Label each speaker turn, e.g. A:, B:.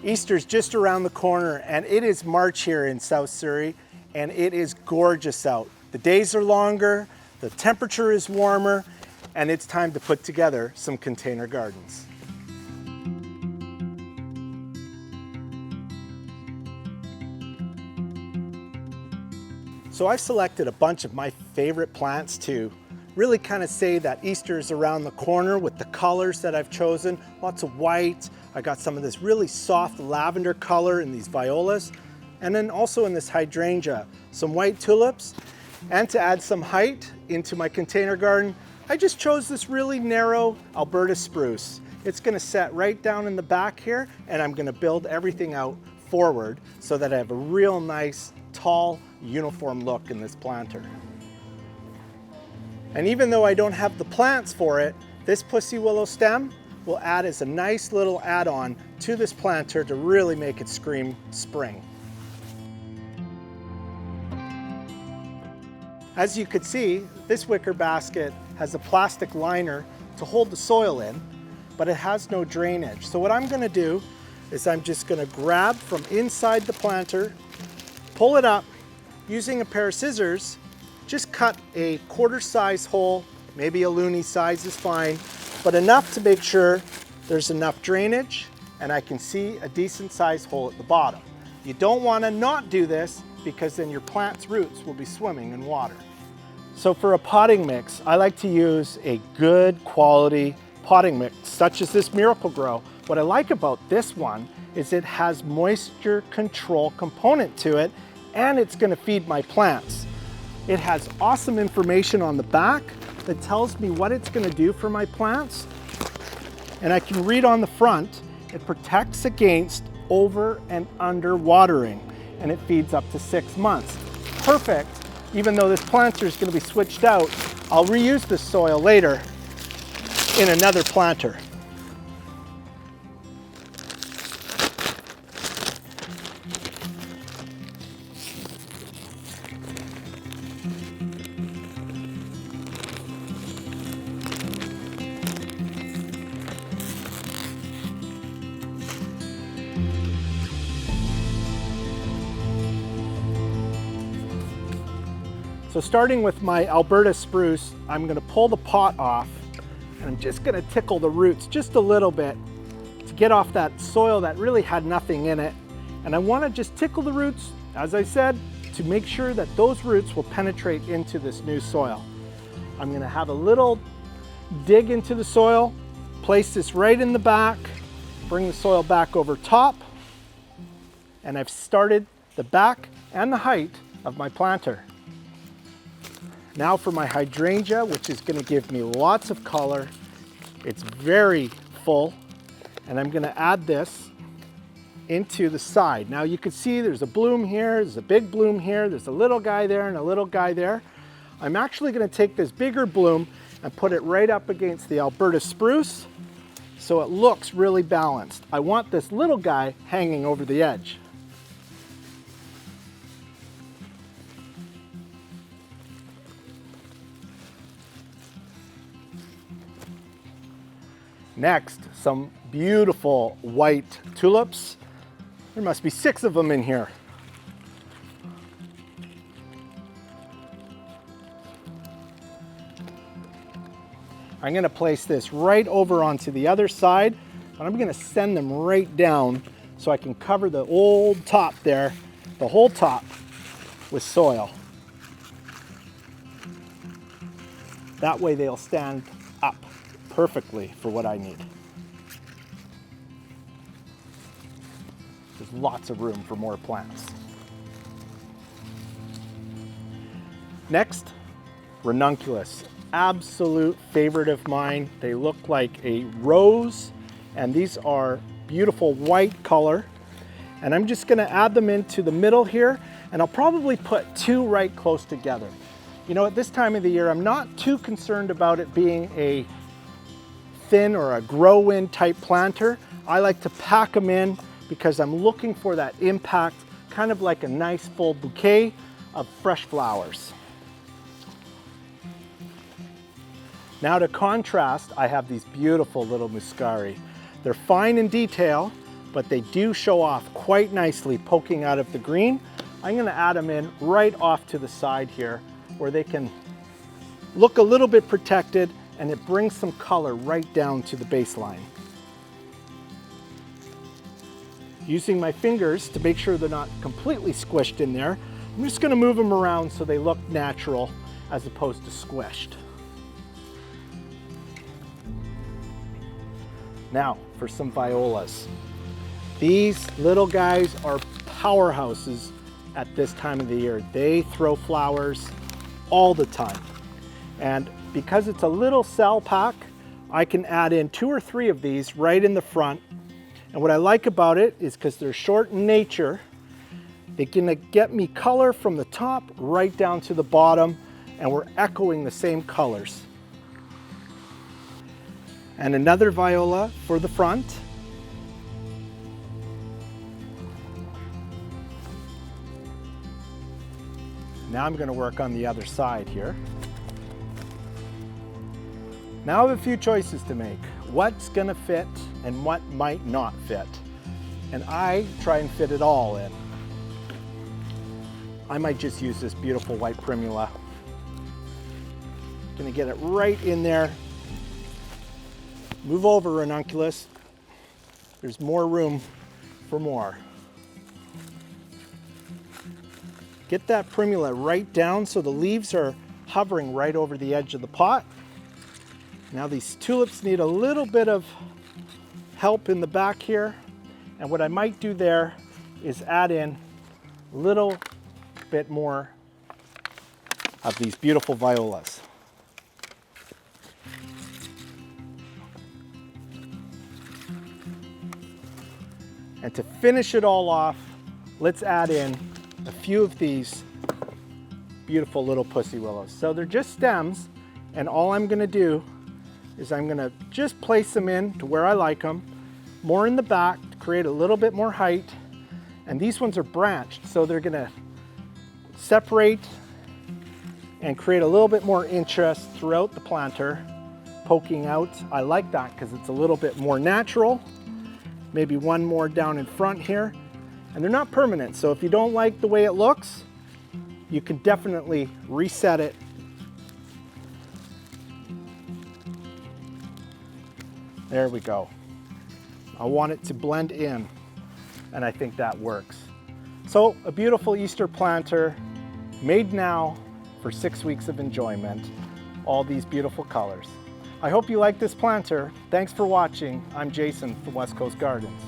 A: Easter's just around the corner, and it is March here in South Surrey, and it is gorgeous out. The days are longer, the temperature is warmer, and it's time to put together some container gardens. So I've selected a bunch of my favorite plants to really kind of say that Easter is around the corner with the colors that I've chosen. Lots of white. I got some of this really soft lavender color in these violas. And then also in this hydrangea, some white tulips. And to add some height into my container garden, I just chose this really narrow Alberta spruce. It's gonna set right down in the back here, and I'm gonna build everything out forward so that I have a real nice, tall, uniform look in this planter. And even though I don't have the plants for it, this pussy willow stem will add as a nice little add-on to this planter to really make it scream spring. As you can see, this wicker basket has a plastic liner to hold the soil in, but it has no drainage. So what I'm gonna do is I'm just gonna grab from inside the planter, pull it up, using a pair of scissors, just cut a quarter-size hole, maybe a loonie size is fine, but enough to make sure there's enough drainage and I can see a decent sized hole at the bottom. You don't want to not do this because then your plant's roots will be swimming in water. So for a potting mix, I like to use a good quality potting mix, such as this Miracle-Gro. What I like about this one is it has moisture control component to it, and it's going to feed my plants. It has awesome information on the back that tells me what it's going to do for my plants. And I can read on the front, it protects against over and under watering, and it feeds up to 6 months. Perfect, even though this planter is going to be switched out, I'll reuse this soil later in another planter. So starting with my Alberta spruce, I'm gonna pull the pot off and I'm just gonna tickle the roots just a little bit to get off that soil that really had nothing in it. And I wanna just tickle the roots, as I said, to make sure that those roots will penetrate into this new soil. I'm gonna have a little dig into the soil, place this right in the back, bring the soil back over top, and I've started the back and the height of my planter. Now for my hydrangea, which is gonna give me lots of color. It's very full, and I'm gonna add this into the side. Now you can see there's a bloom here, there's a big bloom here, there's a little guy there and a little guy there. I'm actually gonna take this bigger bloom and put it right up against the Alberta spruce so it looks really balanced. I want this little guy hanging over the edge. Next, some beautiful white tulips. There must be 6 of them in here. I'm gonna place this right over onto the other side, and I'm gonna send them right down so I can cover the old top there, the whole top, with soil. That way they'll stand up perfectly for what I need. There's lots of room for more plants. Next, ranunculus. Absolute favorite of mine. They look like a rose, and these are beautiful white color. And I'm just gonna add them into the middle here, and I'll probably put 2 right close together. You know, at this time of the year, I'm not too concerned about it being a thin or a grow-in type planter. I like to pack them in because I'm looking for that impact, kind of like a nice full bouquet of fresh flowers. Now to contrast, I have these beautiful little muscari. They're fine in detail, but they do show off quite nicely poking out of the green. I'm gonna add them in right off to the side here where they can look a little bit protected, and it brings some color right down to the baseline. Using my fingers to make sure they're not completely squished in there, I'm just gonna move them around so they look natural as opposed to squished. Now for some violas. These little guys are powerhouses at this time of the year. They throw flowers all the time. And because it's a little cell pack, I can add in 2 or 3 of these right in the front. And what I like about it is because they're short in nature, they're gonna get me color from the top right down to the bottom, and we're echoing the same colors. And another viola for the front. Now I'm gonna work on the other side here. Now I have a few choices to make. What's gonna fit and what might not fit. And I try and fit it all in. I might just use this beautiful white primula. Gonna get it right in there. Move over, ranunculus. There's more room for more. Get that primula right down so the leaves are hovering right over the edge of the pot. Now these tulips need a little bit of help in the back here. And what I might do there is add in a little bit more of these beautiful violas. And to finish it all off, let's add in a few of these beautiful little pussy willows. So they're just stems, and all I'm gonna do is I'm gonna just place them in to where I like them, more in the back to create a little bit more height. And these ones are branched, so they're gonna separate and create a little bit more interest throughout the planter, poking out. I like that because it's a little bit more natural. Maybe one more down in front here. And they're not permanent, so if you don't like the way it looks, you can definitely reset it. There we go. I want it to blend in, and I think that works. So a beautiful Easter planter made now for 6 weeks of enjoyment. All these beautiful colors. I hope you like this planter. Thanks for watching. I'm Jason from West Coast Gardens.